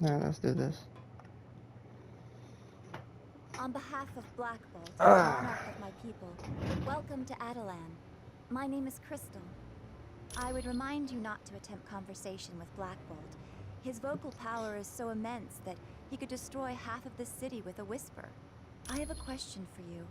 Now let's do this. On behalf of Black Bolt, Ah. monarch of my people, welcome to Adelan. My name is Crystal. I would remind you not to attempt conversation with Black Bolt. His vocal power is so immense that he could destroy half of this city with a whisper. I have a question for you.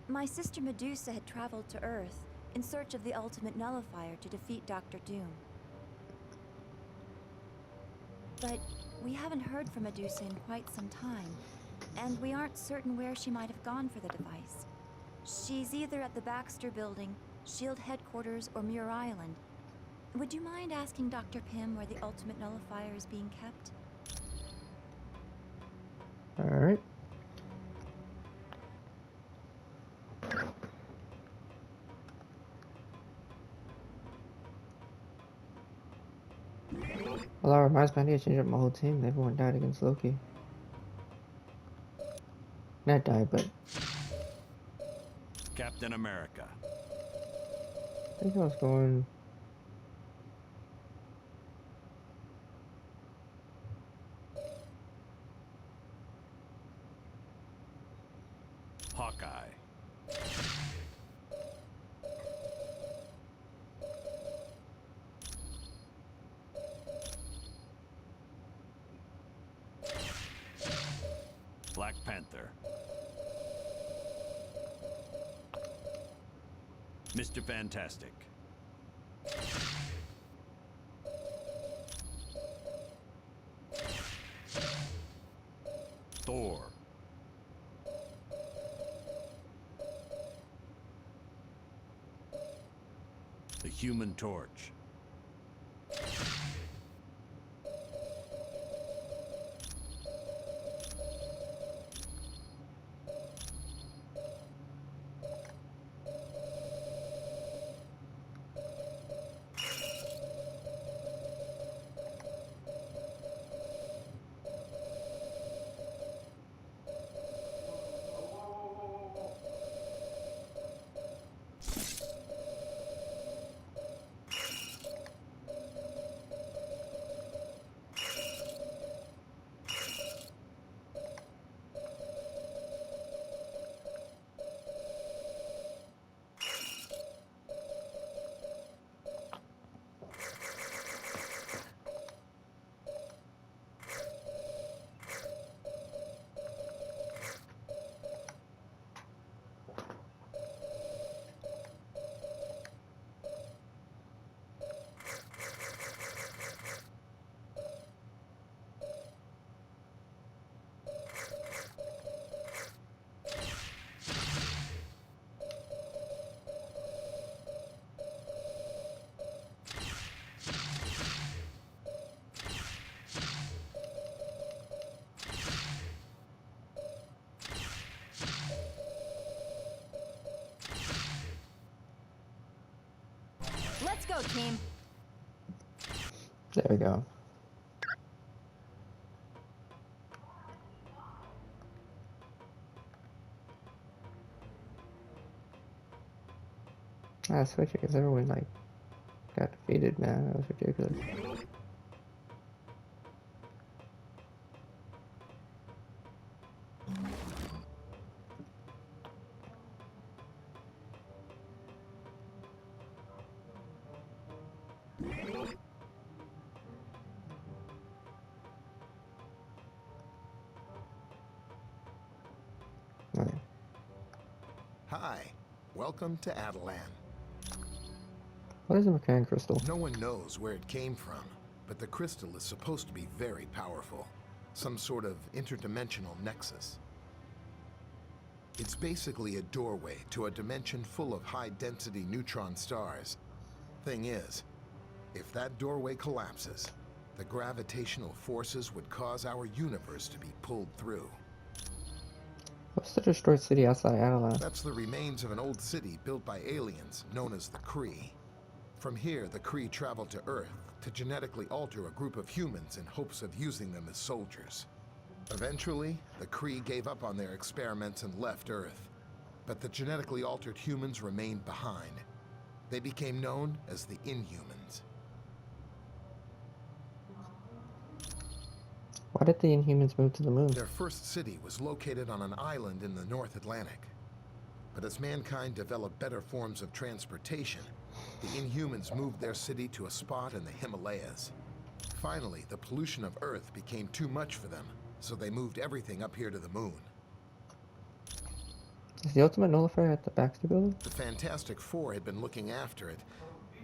My sister Medusa had traveled to Earth in search of the ultimate nullifier to defeat Dr. Doom. But we haven't heard from Medusa in quite some time, and we aren't certain where she might have gone for the device. She's either at the Baxter Building, SHIELD headquarters, or Muir Island. Would you mind asking Dr. Pym where the ultimate nullifier is being kept? Alright. Well, that reminds me, I need to change up my whole team. Everyone died against Loki. Not died, but Captain America. I think I was going. Hawkeye. Black Panther. Mr. Fantastic. Thor. The Human Torch. Let's go, team! There we go. I switch it because everyone like got defeated, man. That was ridiculous. Okay. Hi, welcome to Adelan. What is a mechanic crystal? No one knows where it came from, but the crystal is supposed to be very powerful. Some sort of interdimensional nexus. It's basically a doorway to a dimension full of high-density neutron stars. Thing is, if that doorway collapses, the gravitational forces would cause our universe to be pulled through. What's the destroyed city outside Adelan? That's the remains of an old city built by aliens known as the Kree. From here, the Kree traveled to Earth to genetically alter a group of humans in hopes of using them as soldiers. Eventually, the Kree gave up on their experiments and left Earth. But the genetically altered humans remained behind. They became known as the Inhumans. Why did the Inhumans move to the moon? Their first city was located on an island in the North Atlantic. But as mankind developed better forms of transportation, the Inhumans moved their city to a spot in the Himalayas. Finally, the pollution of Earth became too much for them, so they moved everything up here to the moon. Is the ultimate nullifier at the Baxter building? The Fantastic Four had been looking after it,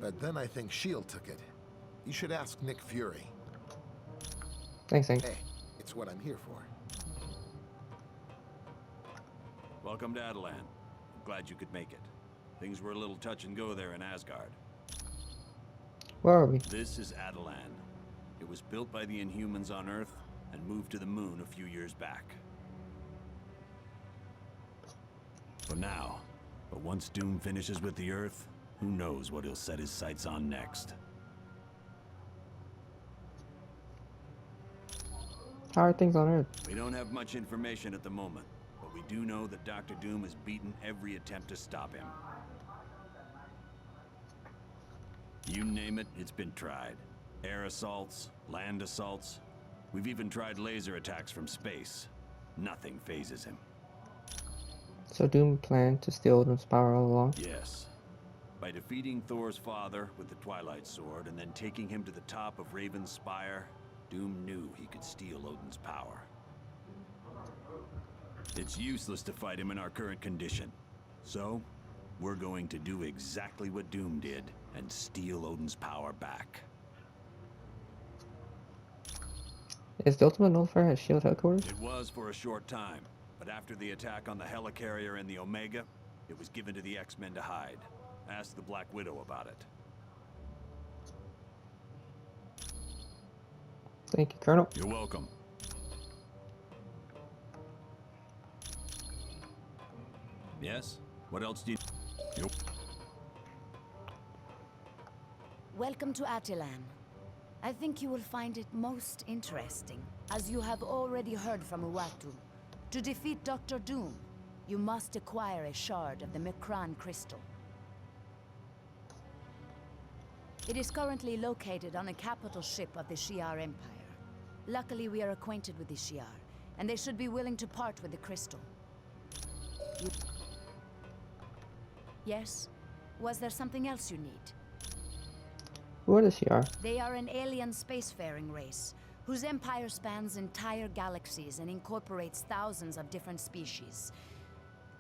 but then I think S.H.I.E.L.D. took it. You should ask Nick Fury. Thanks, Hank. Hey, it's what I'm here for. Welcome to Adelan. I'm glad you could make it. Things were a little touch and go there in Asgard. Where are we? This is Adelan. It was built by the Inhumans on Earth and moved to the moon a few years back. For now. But once Doom finishes with the Earth, who knows what he'll set his sights on next. How are things on Earth? We don't have much information at the moment, but we do know that Dr. Doom has beaten every attempt to stop him. You name it, it's been tried. Air assaults, land assaults. We've even tried laser attacks from space. Nothing phases him. So Doom planned to steal Odin's power all along? Yes. By defeating Thor's father with the Twilight Sword and then taking him to the top of Raven's Spire, Doom knew he could steal Odin's power. It's useless to fight him in our current condition. So, we're going to do exactly what Doom did and steal Odin's power back. Is the ultimate nullifier at S.H.I.E.L.D. headquarters? It was for a short time, but after the attack on the helicarrier and the Omega, it was given to the X-Men to hide. Ask the Black Widow about it. Thank you, Colonel. You're welcome. Yes? What else do you... Welcome to Attilan. I think you will find it most interesting, as you have already heard from Uatu. To defeat Dr. Doom, you must acquire a shard of the Mekran crystal. It is currently located on a capital ship of the Shi'ar Empire. Luckily, we are acquainted with the Shi'ar, and they should be willing to part with the crystal. Yes? Was there something else you need? Who are the Shi'ar? They are an alien spacefaring race, whose empire spans entire galaxies and incorporates thousands of different species.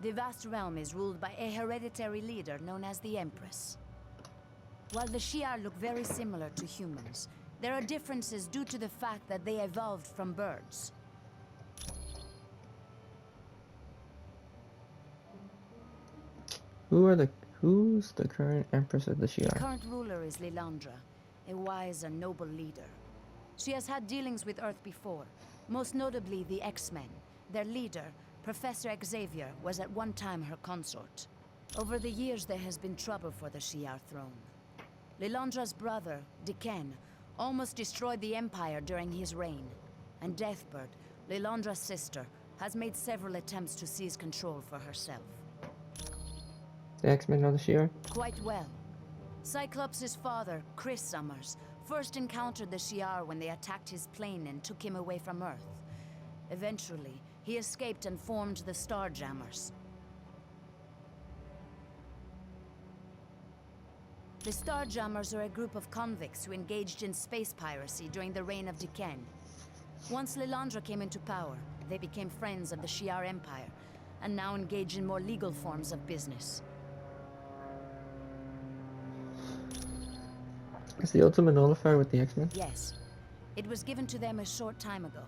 The vast realm is ruled by a hereditary leader known as the Empress. While the Shi'ar look very similar to humans, there are differences due to the fact that they evolved from birds. Who's the current Empress of the The Shi'ar? current ruler is Lilandra, a wise and noble leader. She has had dealings with Earth before, most notably the X-Men. Their leader, Professor Xavier, was at one time her consort. Over the years, there has been trouble for the Shi'ar throne. Lilandra's brother, Diken, almost destroyed the Empire during his reign. And Deathbird, Lilandra's sister, has made several attempts to seize control for herself. The X-Men are the Shi'ar? Quite well. Cyclops' father, Chris Summers, first encountered the Shi'ar when they attacked his plane and took him away from Earth. Eventually, he escaped and formed the Starjammers. The Starjammers are a group of convicts who engaged in space piracy during the reign of Diken. Once Lilandra came into power, they became friends of the Shi'ar Empire, and now engage in more legal forms of business. Is the ultimate nullifier with the X-Men? Yes. It was given to them a short time ago.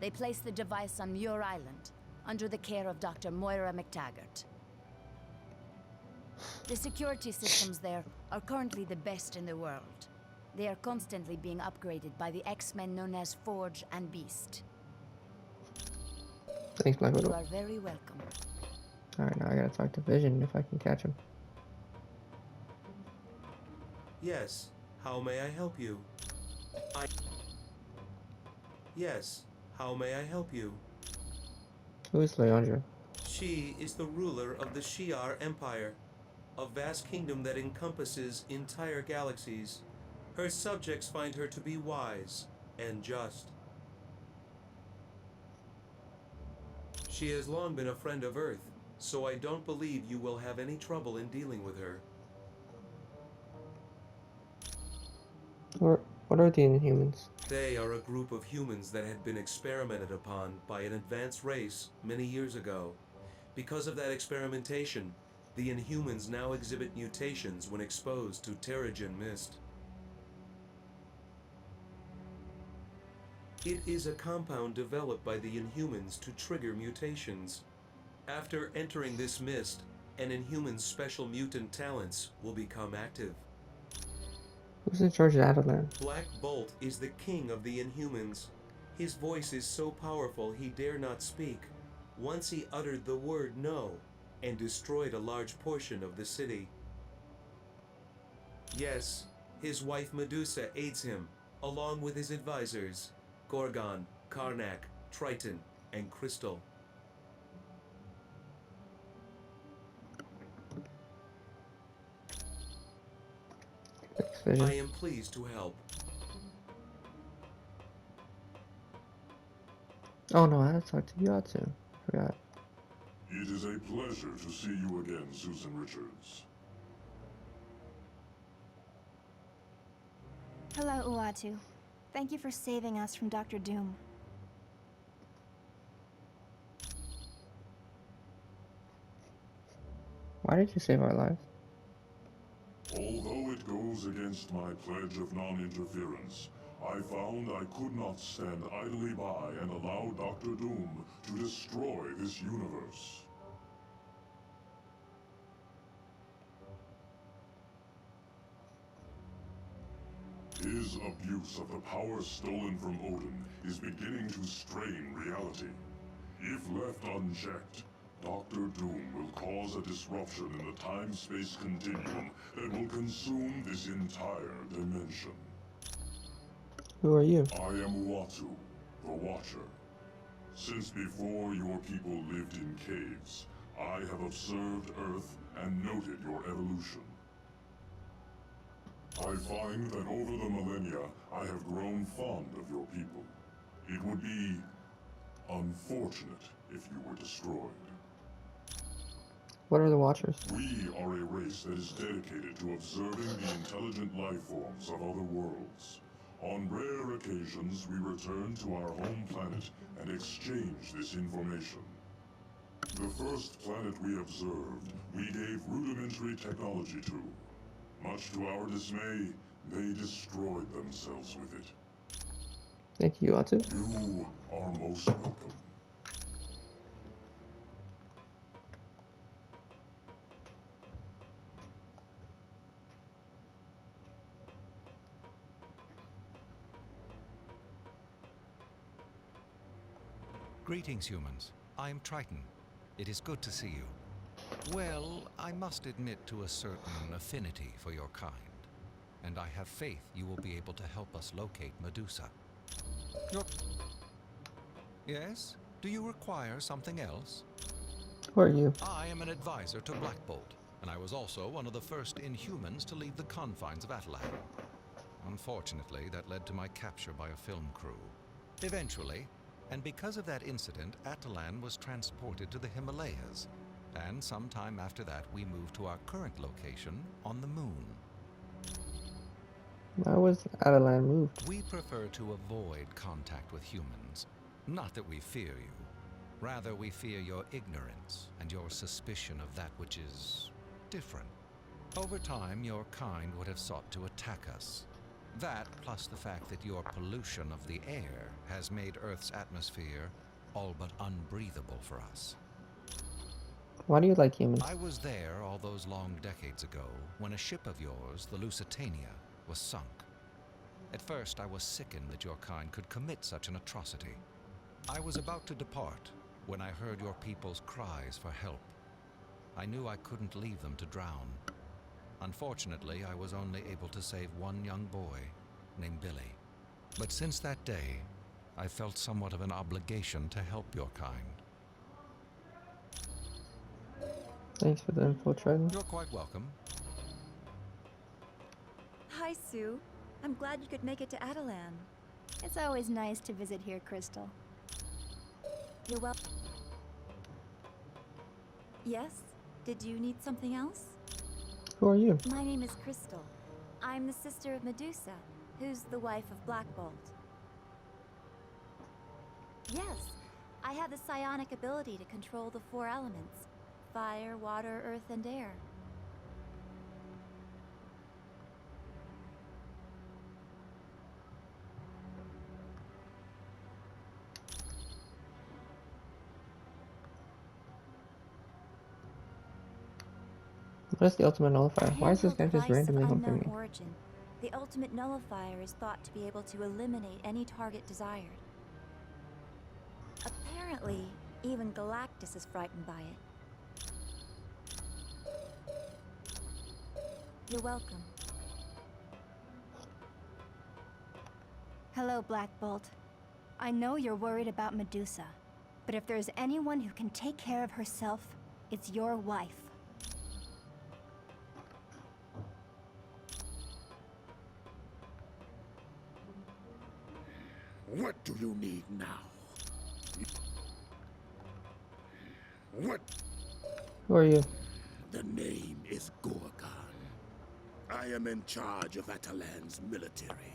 They placed the device on Muir Island, under the care of Dr. Moira McTaggart. The security systems there are currently the best in the world. They are constantly being upgraded by the X-Men known as Forge and Beast. Thanks, Black You Widow. are very welcome. Alright, now I gotta talk to Vision if I can catch him. Yes, how may I help you? Yes, how may I help you? Who is Leandra? She is the ruler of the Shi'ar Empire, a vast kingdom that encompasses entire galaxies. Her subjects find her to be wise and just. She has long been a friend of Earth, so I don't believe you will have any trouble in dealing with her. Or what are the Inhumans? They are a group of humans that had been experimented upon by an advanced race many years ago. Because of that experimentation, the Inhumans now exhibit mutations when exposed to Terrigen mist. It is a compound developed by the Inhumans to trigger mutations. After entering this mist, an Inhuman's special mutant talents will become active. Who's in charge of Adelan? Black Bolt is the king of the Inhumans. His voice is so powerful he dare not speak. Once he uttered the word no, and destroyed a large portion of the city. Yes, his wife Medusa aids him, along with his advisors, Gorgon, Karnak, Triton, and Crystal. I am pleased to help. Oh no, I had to talk to Uatu. I forgot. It is a pleasure to see you again, Susan Richards. Hello, Uatu. Thank you for saving us from Dr. Doom. Why did you save our lives? Although it goes against my pledge of non-interference, I found I could not stand idly by and allow Dr. Doom to destroy this universe. His abuse of the power stolen from Odin is beginning to strain reality. If left unchecked, Dr. Doom will cause a disruption in the time-space continuum that will consume this entire dimension. Who are you? I am Uatu, the Watcher. Since before your people lived in caves, I have observed Earth and noted your evolution. I find that over the millennia, I have grown fond of your people. It would be unfortunate if you were destroyed. What are the Watchers? We are a race that is dedicated to observing the intelligent life forms of other worlds. On rare occasions, we return to our home planet and exchange this information. The first planet we observed, we gave rudimentary technology to. Much to our dismay, they destroyed themselves with it. Thank you, Uatu. You are most welcome. Greetings, humans. I am Triton. It is good to see you. Well, I must admit to a certain affinity for your kind, and I have faith you will be able to help us locate Medusa. Yes? Do you require something else? Who are you? I am an advisor to Black Bolt, and I was also one of the first Inhumans to leave the confines of Adelan. Unfortunately, that led to my capture by a film crew. Eventually, and because of that incident, Adelan was transported to the Himalayas, and sometime after that we moved to our current location on the moon. Why was Adelan moved? We prefer to avoid contact with humans. Not that we fear you. Rather, we fear your ignorance and your suspicion of that which is different. Over time, your kind would have sought to attack us. That, plus the fact that your pollution of the air has made Earth's atmosphere all but unbreathable for us. Why do you like humans? I was there all those long decades ago when a ship of yours, the Lusitania, was sunk. At first, I was sickened that your kind could commit such an atrocity. I was about to depart when I heard your people's cries for help. I knew I couldn't leave them to drown. Unfortunately, I was only able to save one young boy named Billy. But since that day, I felt somewhat of an obligation to help your kind. Thanks for the info, Triton. You're quite welcome. Hi, Sue. I'm glad you could make it to Adelan. It's always nice to visit here, Crystal. You're welcome. Yes? Did you need something else? Who are you? My name is Crystal. I'm the sister of Medusa, who's the wife of Black Bolt. Yes, I have the psionic ability to control the 4 elements: fire, water, earth, and air. What is the ultimate nullifier? A Why is this handheld guy just device of randomly humping unknown me? origin. The ultimate nullifier is thought to be able to eliminate any target desired. Apparently, even Galactus is frightened by it. You're welcome. Hello, Black Bolt. I know you're worried about Medusa, but if there's anyone who can take care of herself, it's your wife. What do you need now? What? Who are you? The name is Gorgon. I am in charge of Atalan's military.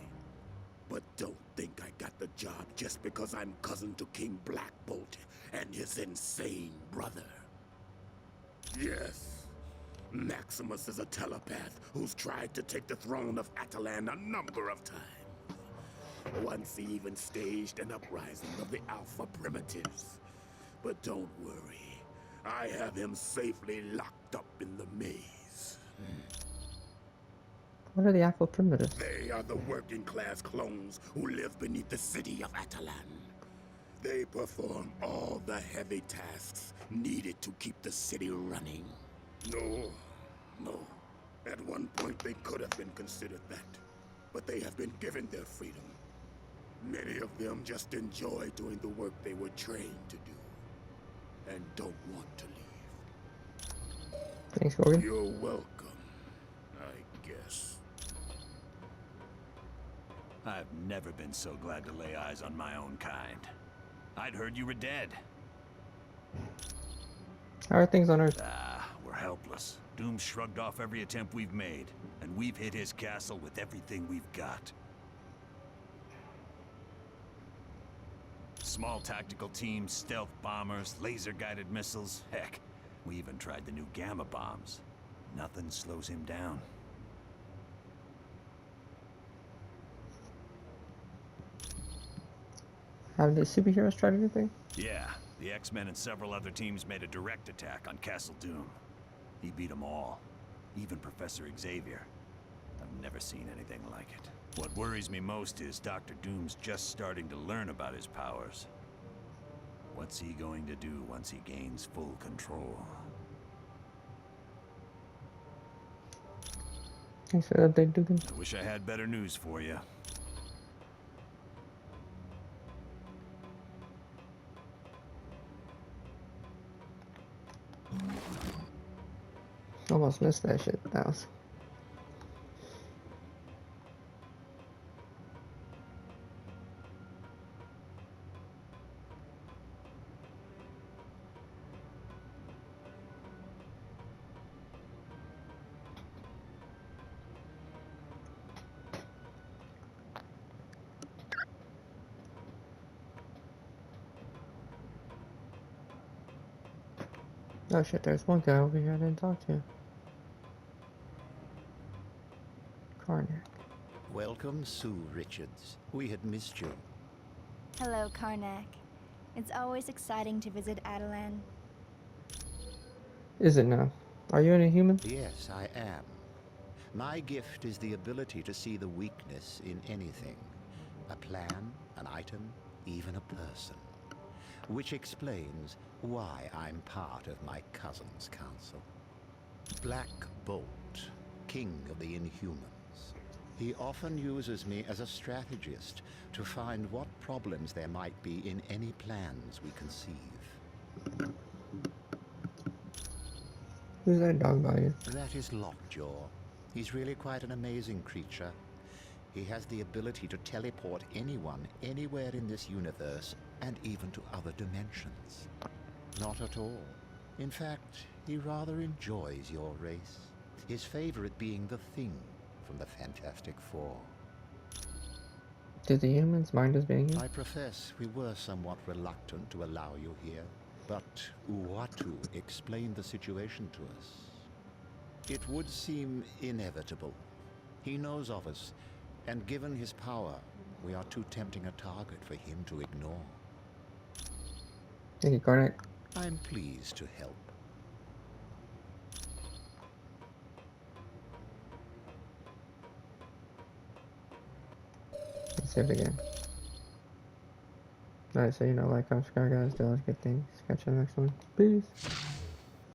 But don't think I got the job just because I'm cousin to King Black Bolt and his insane brother. Yes, Maximus is a telepath who's tried to take the throne of Atalan a number of times. Once he even staged an uprising of the Alpha Primitives. But don't worry, I have him safely locked up in the maze. What are the Alpha Primitives? They are the working-class clones who live beneath the city of Atalan. They perform all the heavy tasks needed to keep the city running. No. At one point they could have been considered that, but they have been given their freedom. Many of them just enjoy doing the work they were trained to do, and don't want to leave. Thanks, Gorgon. You're welcome, I guess. I've never been so glad to lay eyes on my own kind. I'd heard you were dead. How are things on Earth? We're helpless. Doom shrugged off every attempt we've made, and we've hit his castle with everything we've got. Small tactical teams, stealth bombers, laser-guided missiles. Heck, we even tried the new gamma bombs. Nothing slows him down. Have the superheroes tried anything? Yeah, the X-Men and several other teams made a direct attack on Castle Doom. He beat them all, even Professor Xavier. I've never seen anything like it. What worries me most is Dr. Doom's just starting to learn about his powers. What's he going to do once he gains full control? Thanks for the update, Dugan. I wish I had better news for you. Almost missed that shit. That was... Oh shit, there's one guy over here I didn't talk to. Karnak. Welcome, Sue Richards. We had missed you. Hello, Karnak. It's always exciting to visit Atalan. Is it now? Are you any human? Yes, I am. My gift is the ability to see the weakness in anything. A plan, an item, even a person. Which explains why I'm part of my cousin's council. Black Bolt, king of the Inhumans. He often uses me as a strategist to find what problems there might be in any plans we conceive. Who's that dog by you? That is Lockjaw. He's really quite an amazing creature. He has the ability to teleport anyone, anywhere in this universe, and even to other dimensions. Not at all. In fact, He rather enjoys your race, his favorite being the Thing from the Fantastic Four. Did the humans mind us being here? I profess we were somewhat reluctant to allow you here, but Uatu explained the situation to us. It would seem inevitable. He knows of us, and given his power, we are too tempting a target for him to ignore. Thank you, Garnet. I'm pleased to help. Let's save the game. Alright, so like, subscribe, guys, do all those good things. Catch you in the next one. Peace.